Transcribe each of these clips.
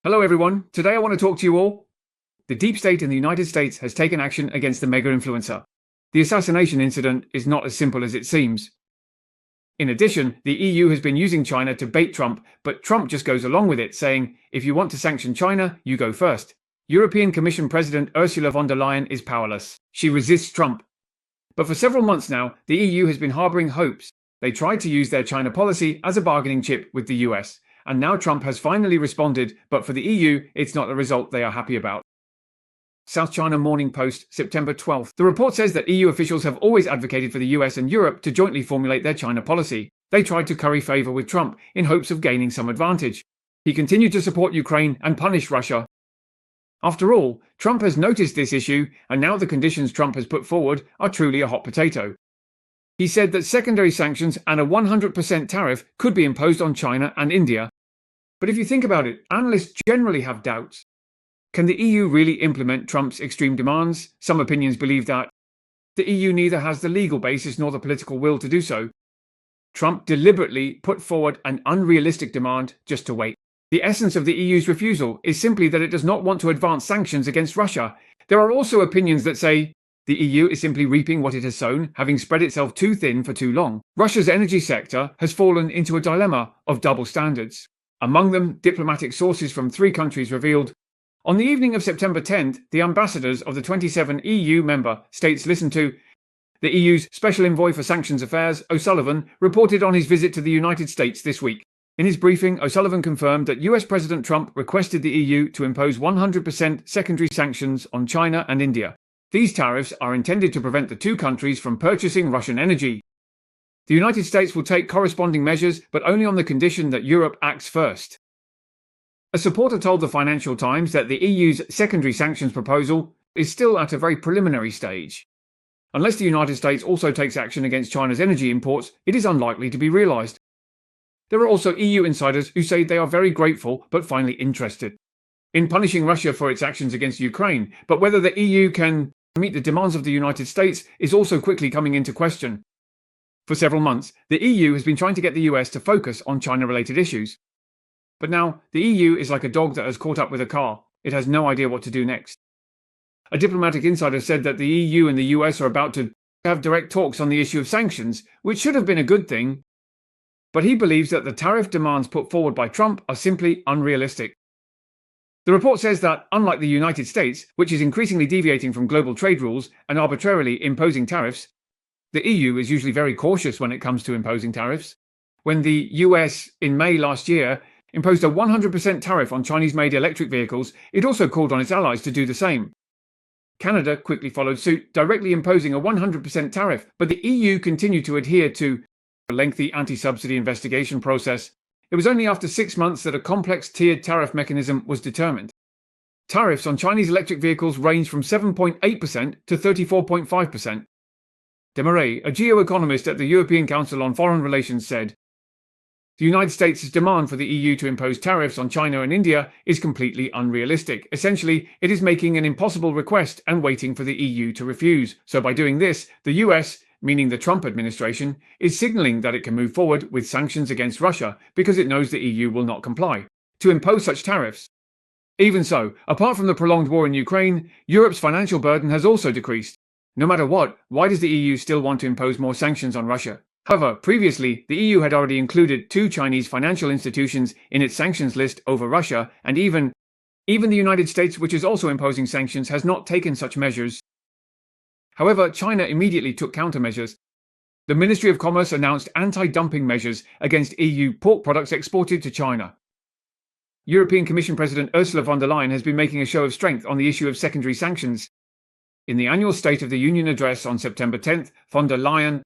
Hello everyone, today I want to talk to you all. The deep state in the United States has taken action against the mega influencer. The assassination incident is not as simple as it seems. In addition, the EU has been using China to bait Trump, but Trump just goes along with it, saying, if you want to sanction China, you go first. European Commission President Ursula von der Leyen is powerless. She resists Trump. But for several months now, the EU has been harboring hopes. They tried to use their China policy as a bargaining chip with the US. And now Trump has finally responded, but for the EU, it's not a result they are happy about. South China Morning Post, September 12th. The report says that EU officials have always advocated for the US and Europe to jointly formulate their China policy. They tried to curry favor with Trump in hopes of gaining some advantage. He continued to support Ukraine and punish Russia. After all, Trump has noticed this issue, and now the conditions Trump has put forward are truly a hot potato. He said that secondary sanctions and a 100% tariff could be imposed on China and India. But if you think about it, analysts generally have doubts. Can the EU really implement Trump's extreme demands? Some opinions believe that the EU neither has the legal basis nor the political will to do so. Trump deliberately put forward an unrealistic demand just to wait. The essence of the EU's refusal is simply that it does not want to advance sanctions against Russia. There are also opinions that say the EU is simply reaping what it has sown, having spread itself too thin for too long. Russia's energy sector has fallen into a dilemma of double standards. Among them, diplomatic sources from 3 countries revealed, on the evening of September 10th, the ambassadors of the 27 EU member states listened to. The EU's Special Envoy for Sanctions Affairs, O'Sullivan, reported on his visit to the United States this week. In his briefing, O'Sullivan confirmed that US President Trump requested the EU to impose 100% secondary sanctions on China and India. These tariffs are intended to prevent the 2 countries from purchasing Russian energy. The United States will take corresponding measures, but only on the condition that Europe acts first. A supporter told the Financial Times that the EU's secondary sanctions proposal is still at a very preliminary stage. Unless the United States also takes action against China's energy imports, it is unlikely to be realized. There are also EU insiders who say they are very grateful but finally interested in punishing Russia for its actions against Ukraine, but whether the EU can meet the demands of the United States is also quickly coming into question. For several months, the EU has been trying to get the US to focus on China-related issues. But now, the EU is like a dog that has caught up with a car. It has no idea what to do next. A diplomatic insider said that the EU and the US are about to have direct talks on the issue of sanctions, which should have been a good thing. But he believes that the tariff demands put forward by Trump are simply unrealistic. The report says that, unlike the United States, which is increasingly deviating from global trade rules and arbitrarily imposing tariffs, the EU is usually very cautious when it comes to imposing tariffs. When the US, in May last year, imposed a 100% tariff on Chinese-made electric vehicles, it also called on its allies to do the same. Canada quickly followed suit, directly imposing a 100% tariff, but the EU continued to adhere to a lengthy anti-subsidy investigation process. It was only after 6 months that a complex tiered tariff mechanism was determined. Tariffs on Chinese electric vehicles range from 7.8% to 34.5%. Desmarais, a geoeconomist at the European Council on Foreign Relations, said, the United States' demand for the EU to impose tariffs on China and India is completely unrealistic. Essentially, it is making an impossible request and waiting for the EU to refuse. So by doing this, the US, meaning the Trump administration, is signaling that it can move forward with sanctions against Russia because it knows the EU will not comply to impose such tariffs. Even so, apart from the prolonged war in Ukraine, Europe's financial burden has also decreased. No matter what, why does the EU still want to impose more sanctions on Russia? However, previously, the EU had already included 2 Chinese financial institutions in its sanctions list over Russia, and even the United States, which is also imposing sanctions, has not taken such measures. However, China immediately took countermeasures. The Ministry of Commerce announced anti-dumping measures against EU pork products exported to China. European Commission President Ursula von der Leyen has been making a show of strength on the issue of secondary sanctions. In the annual State of the Union address on September 10th, von der Leyen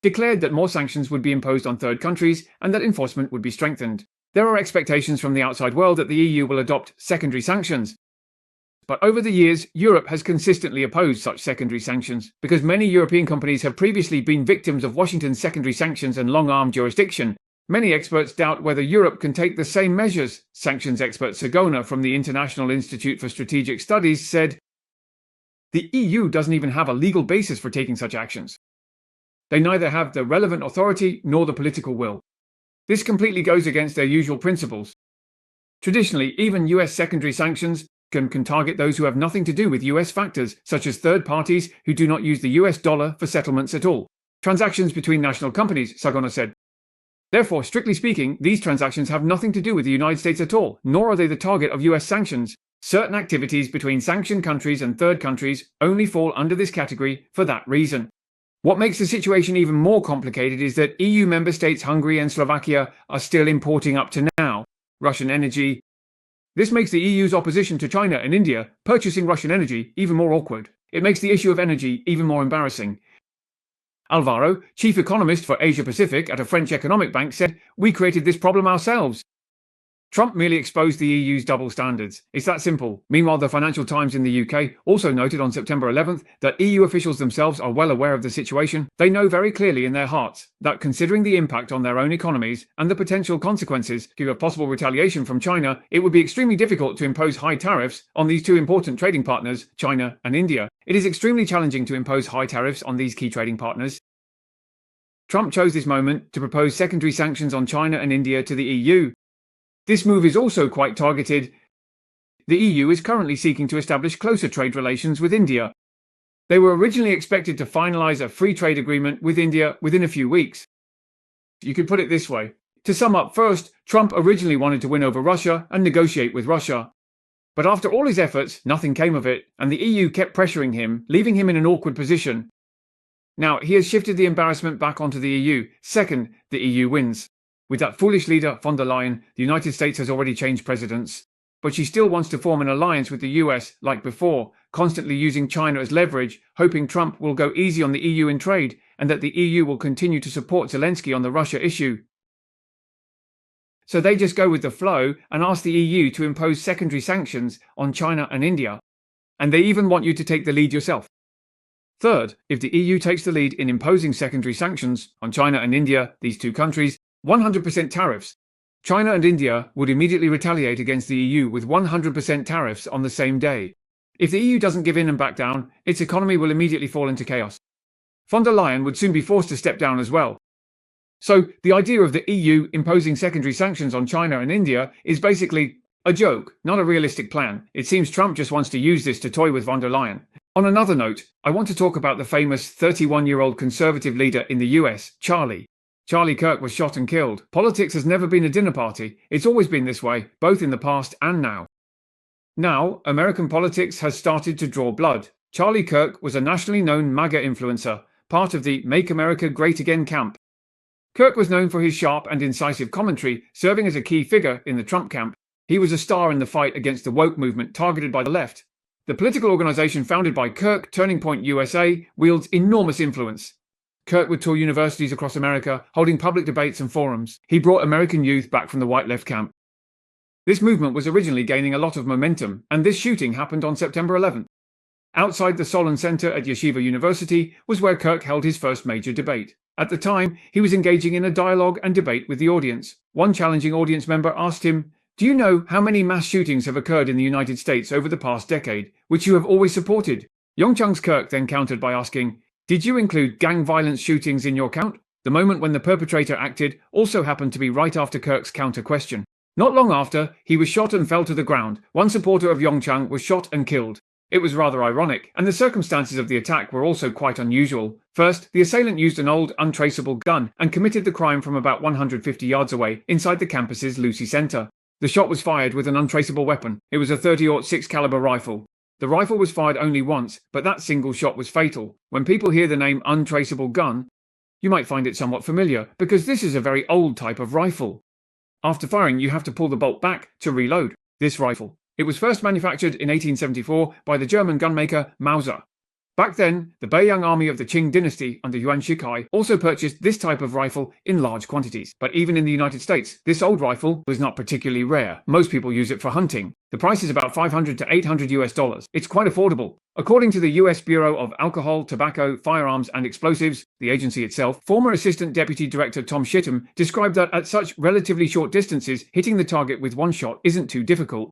declared that more sanctions would be imposed on third countries and that enforcement would be strengthened. There are expectations from the outside world that the EU will adopt secondary sanctions. But over the years, Europe has consistently opposed such secondary sanctions because many European companies have previously been victims of Washington's secondary sanctions and long-arm jurisdiction. Many experts doubt whether Europe can take the same measures. Sanctions expert Sagona from the International Institute for Strategic Studies said, the EU doesn't even have a legal basis for taking such actions. They neither have the relevant authority nor the political will. This completely goes against their usual principles. Traditionally, even US secondary sanctions can target those who have nothing to do with US factors, such as third parties who do not use the US dollar for settlements at all. Transactions between national companies, Sagona said. Therefore, strictly speaking, these transactions have nothing to do with the United States at all, nor are they the target of US sanctions. Certain activities between sanctioned countries and third countries only fall under this category for that reason. What makes the situation even more complicated is that EU member states Hungary and Slovakia are still importing up to now Russian energy. This makes the EU's opposition to China and India purchasing Russian energy even more awkward. It makes the issue of energy even more embarrassing. Alvaro, chief economist for Asia Pacific at a French economic bank, said, "We created this problem ourselves." Trump merely exposed the EU's double standards. It's that simple. Meanwhile, the Financial Times in the UK also noted on September 11th that EU officials themselves are well aware of the situation. They know very clearly in their hearts that considering the impact on their own economies and the potential consequences of possible retaliation from China, it would be extremely difficult to impose high tariffs on these two important trading partners, China and India. It is extremely challenging to impose high tariffs on these key trading partners. Trump chose this moment to propose secondary sanctions on China and India to the EU. This move is also quite targeted. The EU is currently seeking to establish closer trade relations with India. They were originally expected to finalize a free trade agreement with India within a few weeks. You could put it this way. To sum up, first, Trump originally wanted to win over Russia and negotiate with Russia. But after all his efforts, nothing came of it, and the EU kept pressuring him, leaving him in an awkward position. Now, he has shifted the embarrassment back onto the EU. Second, the EU wins. With that foolish leader, von der Leyen, the United States has already changed presidents. But she still wants to form an alliance with the US like before, constantly using China as leverage, hoping Trump will go easy on the EU in trade, and that the EU will continue to support Zelensky on the Russia issue. So they just go with the flow and ask the EU to impose secondary sanctions on China and India. And they even want you to take the lead yourself. Third, if the EU takes the lead in imposing secondary sanctions on China and India, these two countries, 100% tariffs. China and India would immediately retaliate against the EU with 100% tariffs on the same day. If the EU doesn't give in and back down, its economy will immediately fall into chaos. Von der Leyen would soon be forced to step down as well. So, the idea of the EU imposing secondary sanctions on China and India is basically a joke, not a realistic plan. It seems Trump just wants to use this to toy with von der Leyen. On another note, I want to talk about the famous 31-year-old conservative leader in the US, Charlie Kirk was shot and killed. Politics has never been a dinner party. It's always been this way, both in the past and now. Now, American politics has started to draw blood. Charlie Kirk was a nationally known MAGA influencer, part of the Make America Great Again camp. Kirk was known for his sharp and incisive commentary, serving as a key figure in the Trump camp. He was a star in the fight against the woke movement targeted by the left. The political organization founded by Kirk, Turning Point USA, wields enormous influence. Kirk would tour universities across America, holding public debates and forums. He brought American youth back from the white left camp. This movement was originally gaining a lot of momentum, and this shooting happened on September 11th. Outside the Solon Center at Yeshiva University was where Kirk held his first major debate. At the time, he was engaging in a dialogue and debate with the audience. One challenging audience member asked him, "Do you know how many mass shootings have occurred in the United States over the past decade, which you have always supported?" Yongchung's Kirk then countered by asking, "Did you include gang violence shootings in your count?" The moment when the perpetrator acted also happened to be right after Kirk's counter question. Not long after, he was shot and fell to the ground. One supporter of Yongchung was shot and killed. It was rather ironic, and the circumstances of the attack were also quite unusual. First, the assailant used an old, untraceable gun and committed the crime from about 150 yards away, inside the campus's Lucy Center. The shot was fired with an untraceable weapon. It was a .30-06 caliber rifle. The rifle was fired only once, but that single shot was fatal. When people hear the name untraceable gun, you might find it somewhat familiar, because this is a very old type of rifle. After firing, you have to pull the bolt back to reload. This rifle. It was first manufactured in 1874 by the German gunmaker Mauser. Back then, the Beiyang army of the Qing dynasty under Yuan Shikai also purchased this type of rifle in large quantities. But even in the United States, this old rifle was not particularly rare. Most people use it for hunting. The price is about $500 to $800 US. It's quite affordable. According to the US Bureau of Alcohol, Tobacco, Firearms and Explosives, the agency itself, former Assistant Deputy Director Tom Shittum described that at such relatively short distances, hitting the target with one shot isn't too difficult.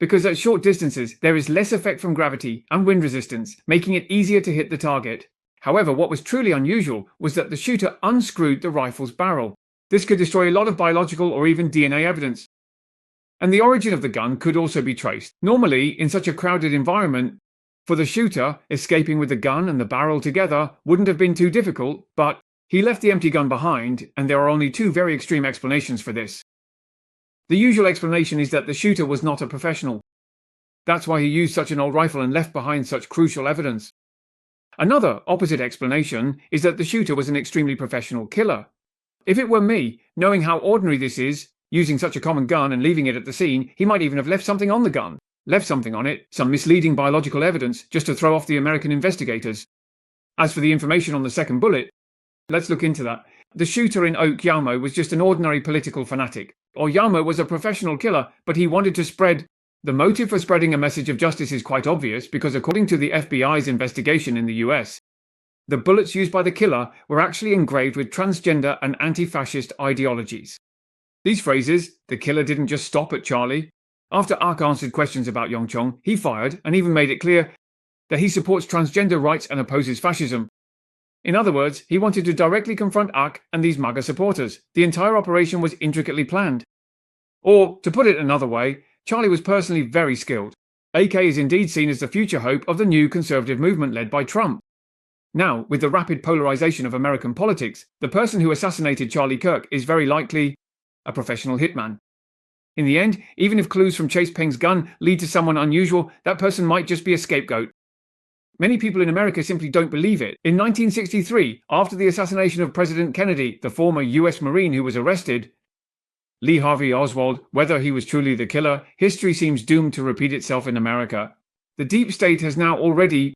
Because at short distances, there is less effect from gravity and wind resistance, making it easier to hit the target. However, what was truly unusual was that the shooter unscrewed the rifle's barrel. This could destroy a lot of biological or even DNA evidence. and the origin of the gun could also be traced. Normally, in such a crowded environment, for the shooter, escaping with the gun and the barrel together wouldn't have been too difficult, but he left the empty gun behind, and there are only two very extreme explanations for this. The usual explanation is that the shooter was not a professional. That's why he used such an old rifle and left behind such crucial evidence. Another, opposite explanation is that the shooter was an extremely professional killer. If it were me, knowing how ordinary this is, using such a common gun and leaving it at the scene, he might even have left something on the gun. Left something on it, some misleading biological evidence, just to throw off the American investigators. As for the information on the second bullet, let's look into that. The shooter in Oak was just an ordinary political fanatic. Oyama was a professional killer, but he wanted to spread. The motive for spreading a message of justice is quite obvious because according to the FBI's investigation in the US, the bullets used by the killer were actually engraved with transgender and anti-fascist ideologies. These phrases, the killer didn't just stop at Charlie. After Ark answered questions about Yongchong, he fired and even made it clear that he supports transgender rights and opposes fascism. In other words, he wanted to directly confront Ark and these MAGA supporters. The entire operation was intricately planned. Or, to put it another way, Charlie was personally very skilled. AK is indeed seen as the future hope of the new conservative movement led by Trump. Now, with the rapid polarization of American politics, the person who assassinated Charlie Kirk is very likely a professional hitman. In the end, even if clues from Chase Peng's gun lead to someone unusual, that person might just be a scapegoat. Many people in America simply don't believe it. In 1963, after the assassination of President Kennedy, the former US Marine who was arrested, Lee Harvey Oswald, whether he was truly the killer, history seems doomed to repeat itself in America. The deep state has now already